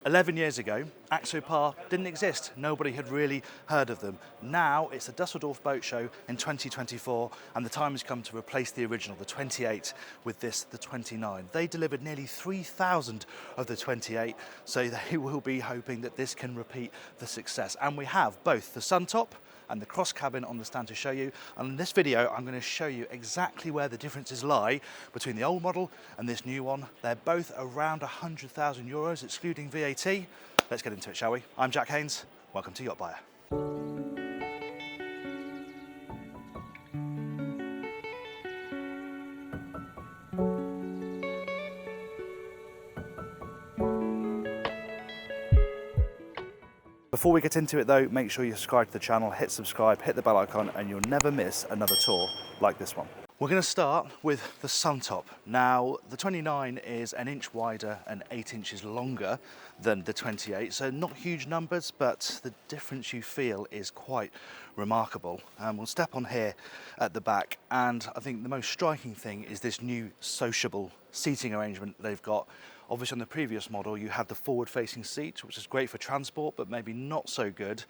11 years ago, Axopar didn't exist. Nobody had really heard of them. Now it's the Dusseldorf Boat Show in 2024, and the time has come to replace the original, the 28, with this, the 29. They delivered nearly 3,000 of the 28, so they will be hoping that this can repeat the success. And we have both the Suntop and the CrossCabin on the stand to show you. And in this video, I'm going to show you exactly where the differences lie between the old model and this new one. They're both around €100,000, excluding VAT. Let's get into it, shall we? I'm Jack Haines. Welcome to YachtBuyer. Before we get into it though, make sure you subscribe to the channel, hit subscribe, hit the bell icon, and you'll never miss another tour like this one. We're going to start with the Suntop. Now, the 29 is an inch wider and 8 inches longer than the 28, so not huge numbers, but the difference you feel is quite remarkable. We'll step on here at the back, and I think the most striking thing is this new sociable seating arrangement they've got. Obviously on the previous model you had the forward-facing seat, which is great for transport, but maybe not so good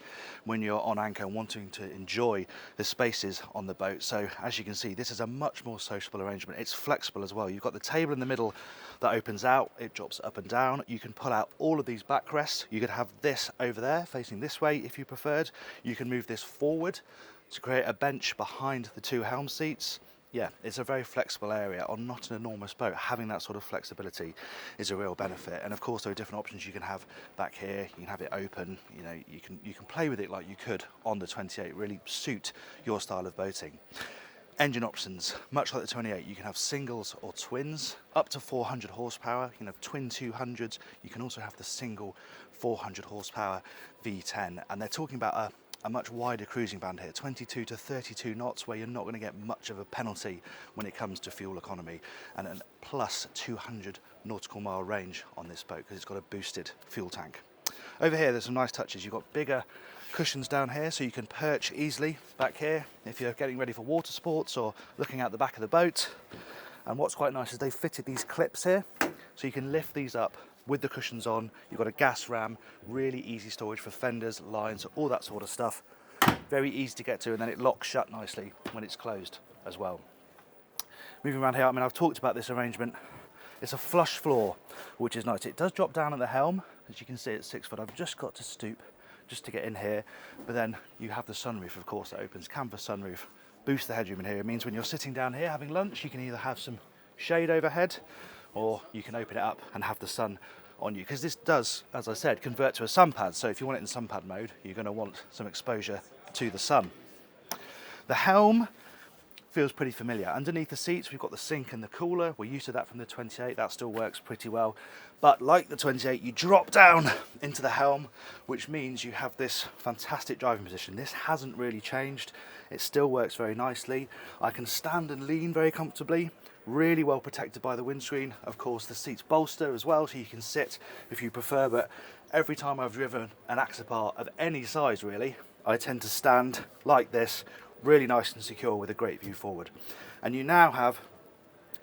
when you're on anchor and wanting to enjoy the spaces on the boat. So as you can see, this is a much more sociable arrangement. It's flexible as well. You've got the table in the middle that opens out, it drops up and down. You can pull out all of these backrests. You could have this over there facing this way if you preferred. You can move this forward to create a bench behind the two helm seats. Yeah, it's a very flexible area on not an enormous boat. Having that sort of flexibility is a real benefit. And of course there are different options you can have back here. You can have it open, you know, you can play with it like you could on the 28, really suit your style of boating. Engine options, much like the 28, you can have singles or twins, up to 400 horsepower. You can have twin 200s. You can also have the single 400 horsepower V10. And they're talking about a much wider cruising band here, 22 to 32 knots, where you're not going to get much of a penalty when it comes to fuel economy, and a plus 200 nautical mile range on this boat because it's got a boosted fuel tank. Over here there's some nice touches. You've got bigger cushions down here so you can perch easily back here if you're getting ready for water sports or looking out the back of the boat. And what's quite nice is they've fitted these clips here so you can lift these up with the cushions on. You've got a gas ram, really easy storage for fenders, lines, all that sort of stuff. Very easy to get to, and then it locks shut nicely when it's closed as well. Moving around here, I mean, I've talked about this arrangement. It's a flush floor, which is nice. It does drop down at the helm, as you can see, it's 6 foot. I've just got to stoop just to get in here, but then you have the sunroof, of course, that opens, canvas sunroof, boosts the headroom in here. It means when you're sitting down here having lunch, you can either have some shade overhead, or you can open it up and have the sun on you, because this does, as I said, convert to a sun pad. So if you want it in sun pad mode, you're going to want some exposure to the sun. The helm feels pretty familiar. Underneath the seats we've got the sink and the cooler. We're used to that from the 28. That still works pretty well, but like the 28, you drop down into the helm, which means you have this fantastic driving position. This hasn't really changed. It still works very nicely. I can stand and lean very comfortably, really well protected by the windscreen. Of course the seats bolster as well, so you can sit if you prefer, but every time I've driven an Axopar of any size really, I tend to stand like this, really nice and secure with a great view forward. And you now have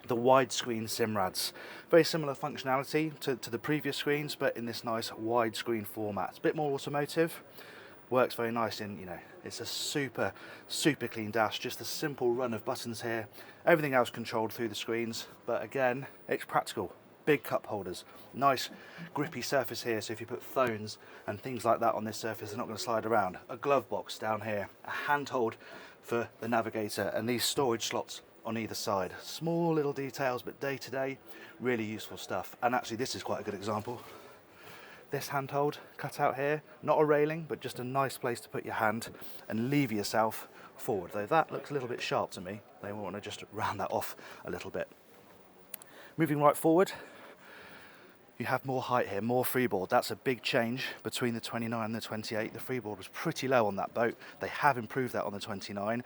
the widescreen SIMRADs. Very similar functionality to the previous screens, but in this nice widescreen format. It's a bit more automotive, works very nice in, you know, it's a super clean dash, just a simple run of buttons here. Everything else controlled through the screens, but again, it's practical. Big cup holders, nice grippy surface here, so if you put phones and things like that on this surface, they're not going to slide around. A glove box down here, a handhold for the navigator, and these storage slots on either side. Small little details, but day to day, really useful stuff. And actually this is quite a good example. This handhold cut out here, not a railing, but just a nice place to put your hand and lever yourself forward. Though that looks a little bit sharp to me, they want to just round that off a little bit. Moving right forward, you have more height here, more freeboard. That's a big change between the 29 and the 28. The freeboard was pretty low on that boat. They have improved that on the 29,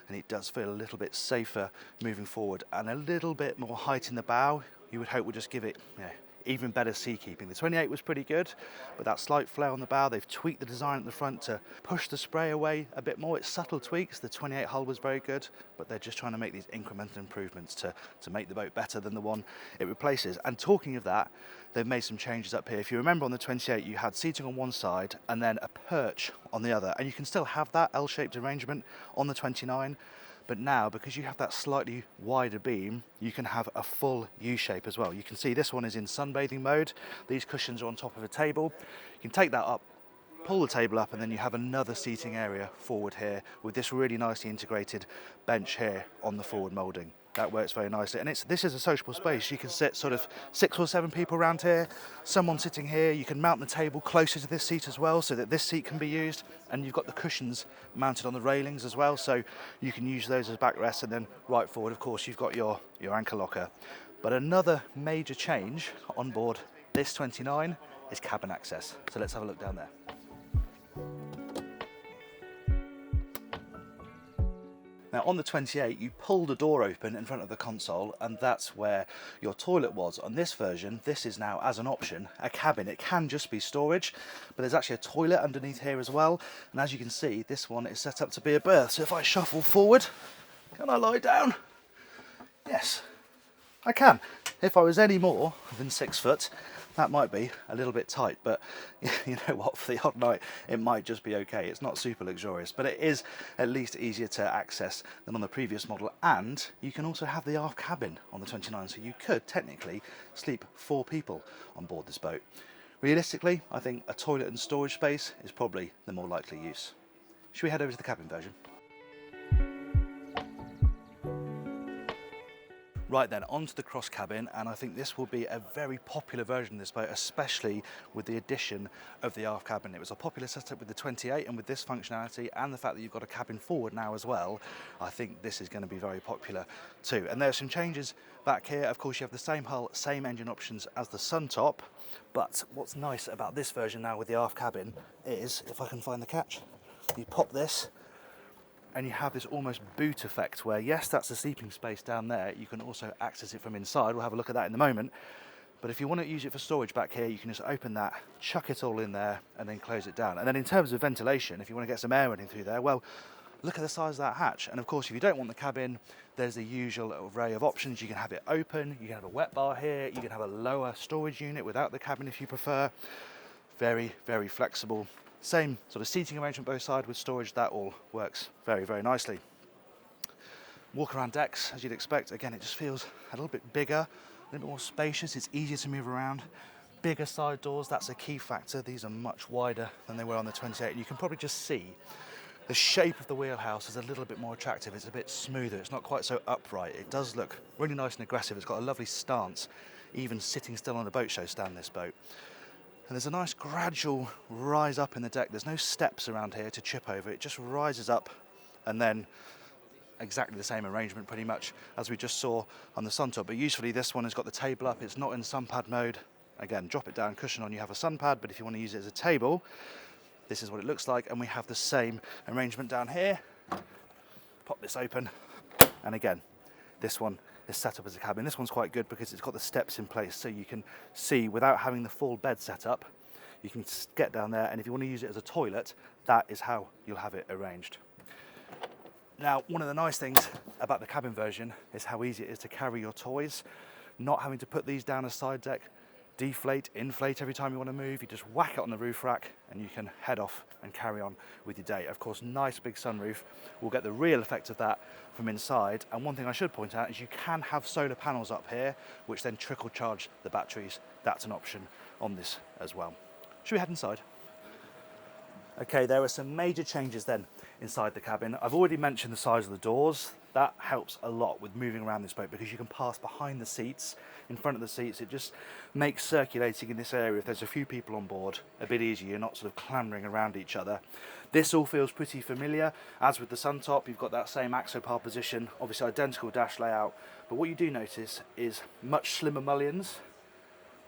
and it does feel a little bit safer moving forward, and a little bit more height in the bow. You would hope would just give it, you know, even better sea keeping. The 28 was pretty good, but that slight flare on the bow, they've tweaked the design at the front to push the spray away a bit more. It's subtle tweaks. The 28 hull was very good, but they're just trying to make these incremental improvements to make the boat better than the one it replaces. And talking of that, they've made some changes up here. If you remember on the 28, you had seating on one side and then a perch on the other, and you can still have that L-shaped arrangement on the 29. But now, because you have that slightly wider beam, you can have a full U-shape as well. You can see this one is in sunbathing mode. These cushions are on top of a table. You can take that up, pull the table up, and then you have another seating area forward here with this really nicely integrated bench here on the forward moulding. That works very nicely, and this is a sociable space. You can sit sort of 6 or 7 people around here, someone sitting here. You can mount the table closer to this seat as well, so that this seat can be used, and you've got the cushions mounted on the railings as well, so you can use those as backrests. And then right forward, of course, you've got your anchor locker. But another major change on board this 29 is cabin access. So let's have a look down there. Now on the 28, you pull the door open in front of the console, and that's where your toilet was. On this version, this is now, as an option, a cabin. It can just be storage, but there's actually a toilet underneath here as well. And as you can see, this one is set up to be a berth. So if I shuffle forward, can I lie down? Yes, I can. If I was any more than 6 foot, that might be a little bit tight, but you know what, for the odd night, it might just be okay. It's not super luxurious, but it is at least easier to access than on the previous model. And you can also have the aft cabin on the 29, so you could technically sleep 4 people on board this boat. Realistically, I think a toilet and storage space is probably the more likely use. Should we head over to the cabin version? Right then, onto the CrossCabin, and I think this will be a very popular version of this boat, especially with the addition of the aft cabin. It was a popular setup with the 28, and with this functionality and the fact that you've got a cabin forward now as well, I think this is going to be very popular too. And there are some changes back here. Of course, you have the same hull, same engine options as the Suntop, but what's nice about this version now with the aft cabin is, if I can find the catch, you pop this, and you have this almost boot effect where, yes, that's the sleeping space down there, you can also access it from inside. We'll have a look at that in a moment. But if you want to use it for storage back here, you can just open that, chuck it all in there, and then close it down. And then in terms of ventilation, if you want to get some air running through there, well, look at the size of that hatch. And of course, if you don't want the cabin, there's the usual array of options. You can have it open, you can have a wet bar here, you can have a lower storage unit without the cabin if you prefer. Very, very flexible. Same sort of seating arrangement both sides with storage. That all works very, very nicely. Walk around decks, as you'd expect. Again, it just feels a little bit bigger, a little bit more spacious. It's easier to move around. Bigger side doors, that's a key factor. These are much wider than they were on the 28. And you can probably just see the shape of the wheelhouse is a little bit more attractive. It's a bit smoother. It's not quite so upright. It does look really nice and aggressive. It's got a lovely stance, even sitting still on a boat show stand, this boat. And there's a nice gradual rise up in the deck. There's no steps around here to trip over. It just rises up, and then exactly the same arrangement pretty much as we just saw on the Suntop. But usefully, this one has got the table up. It's not in sun pad mode. Again, drop it down, cushion on, you have a sun pad. But if you want to use it as a table, this is what it looks like. And we have the same arrangement down here. Pop this open, and again, this one is set up as a cabin. This one's quite good because it's got the steps in place, so you can see without having the full bed set up, you can get down there, and if you want to use it as a toilet, that is how you'll have it arranged. Now, one of the nice things about the cabin version is how easy it is to carry your toys, not having to put these down a side deck, deflate, inflate every time you want to move. You just whack it on the roof rack and you can head off and carry on with your day. Of course, nice big sunroof. We'll get the real effect of that from inside. And one thing I should point out is you can have solar panels up here, which then trickle charge the batteries. That's an option on this as well. Should we head inside? Okay, there are some major changes then inside the cabin. I've already mentioned the size of the doors. That helps a lot with moving around this boat because you can pass behind the seats, in front of the seats. It just makes circulating in this area, if there's a few people on board, a bit easier. You're not sort of clambering around each other. This all feels pretty familiar. As with the Suntop, you've got that same Axopar position, obviously identical dash layout. But what you do notice is much slimmer mullions,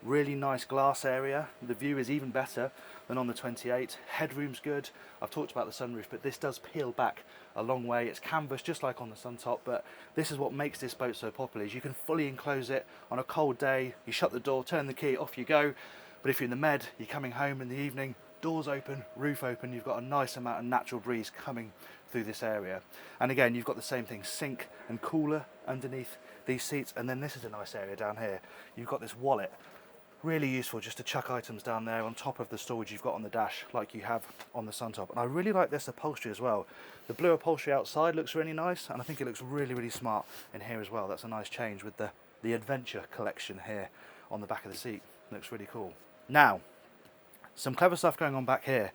Really nice glass area. The view is even better than on the 28. Headroom's good. I've talked about the sunroof, but this does peel back a long way. It's canvas just like on the Suntop, but this is what makes this boat so popular, is you can fully enclose it on a cold day. You shut the door, turn the key, off you go. But if you're in the Med, you're coming home in the evening, doors open, roof open, you've got a nice amount of natural breeze coming through this area. And again, you've got the same thing, sink and cooler underneath these seats. And then this is a nice area down here. You've got this wallet. Really useful just to chuck items down there on top of the storage you've got on the dash like you have on the Suntop. And I really like this upholstery as well. The blue upholstery outside looks really nice, and I think it looks really, really smart in here as well. That's a nice change with the Adventure collection here on the back of the seat. Looks really cool. Now, some clever stuff going on back here.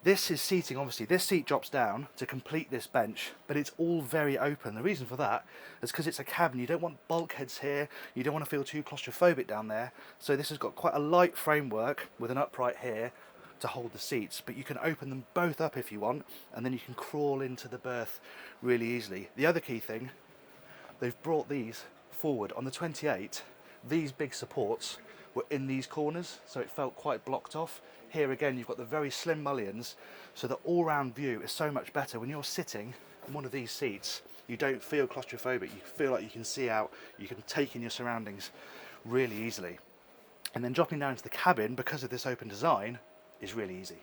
This is seating, obviously. This seat drops down to complete this bench, but it's all very open. The reason for that is because it's a cabin. You don't want bulkheads here. You don't want to feel too claustrophobic down there. So this has got quite a light framework with an upright here to hold the seats, but you can open them both up if you want, and then you can crawl into the berth really easily. The other key thing, they've brought these forward. On the 28, these big supports were in these corners, so it felt quite blocked off. Here again, you've got the very slim mullions, so the all-round view is so much better. When you're sitting in one of these seats, you don't feel claustrophobic. You feel like you can see out, you can take in your surroundings really easily. And then dropping down into the cabin, because of this open design, is really easy.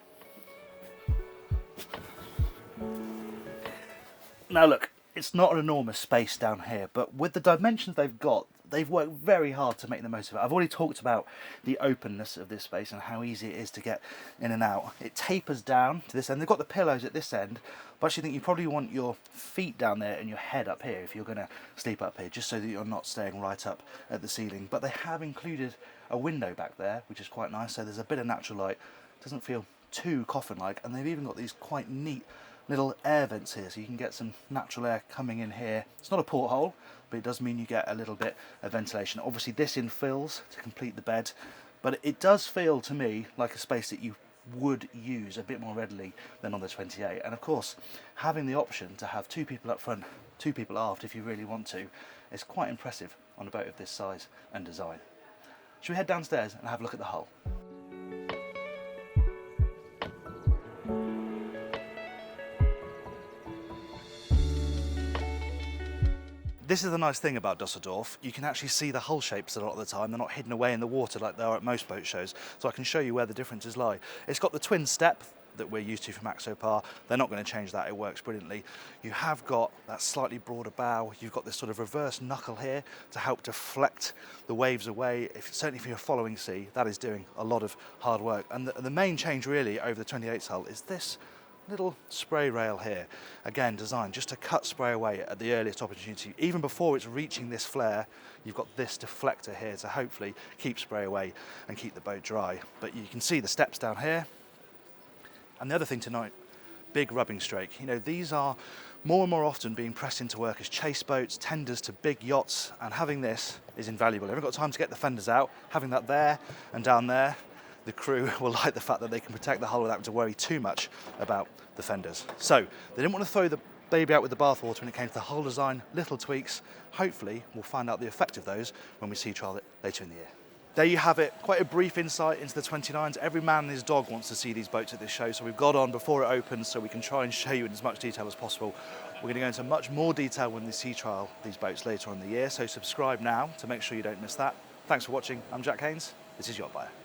Now look, it's not an enormous space down here, but with the dimensions they've got, they've worked very hard to make the most of it. I've already talked about the openness of this space and how easy it is to get in and out. It tapers down to this end. They've got the pillows at this end, but I actually think you probably want your feet down there and your head up here if you're going to sleep up here, just so that you're not staying right up at the ceiling. But they have included a window back there, which is quite nice, so there's a bit of natural light. It doesn't feel too coffin-like, and they've even got these quite neat little air vents here, so you can get some natural air coming in here. It's not a porthole, but it does mean you get a little bit of ventilation. Obviously this infills to complete the bed, but it does feel to me like a space that you would use a bit more readily than on the 28. And of course, having the option to have 2 people up front, 2 people aft if you really want to, is quite impressive on a boat of this size and design. Should we head downstairs and have a look at the hull? This is the nice thing about Dusseldorf. You can actually see the hull shapes a lot of the time. They're not hidden away in the water like they are at most boat shows. So I can show you where the differences lie. It's got the twin step that we're used to from Axopar. They're not going to change that. It works brilliantly. You have got that slightly broader bow. You've got this sort of reverse knuckle here to help deflect the waves away. Certainly if you're following sea, that is doing a lot of hard work. And the main change really over the 28's hull is this little spray rail here, again designed just to cut spray away at the earliest opportunity. Even before it's reaching this flare, you've got this deflector here to hopefully keep spray away and keep the boat dry. But you can see the steps down here. And the other thing to note, big rubbing strake. You know, these are more and more often being pressed into work as chase boats, tenders to big yachts, and having this is invaluable. They haven't got time to get the fenders out. Having that there and down there, the crew will like the fact that they can protect the hull without having to worry too much about the fenders. So they didn't want to throw the baby out with the bathwater when it came to the hull design. Little tweaks. Hopefully we'll find out the effect of those when we sea trial it later in the year. There you have it, quite a brief insight into the 29s. Every man and his dog wants to see these boats at this show, so we've got on before it opens so we can try and show you in as much detail as possible. We're going to go into much more detail when we sea trial these boats later on in the year, so subscribe now to make sure you don't miss that. Thanks for watching. I'm Jack Haines. This is YachtBuyer.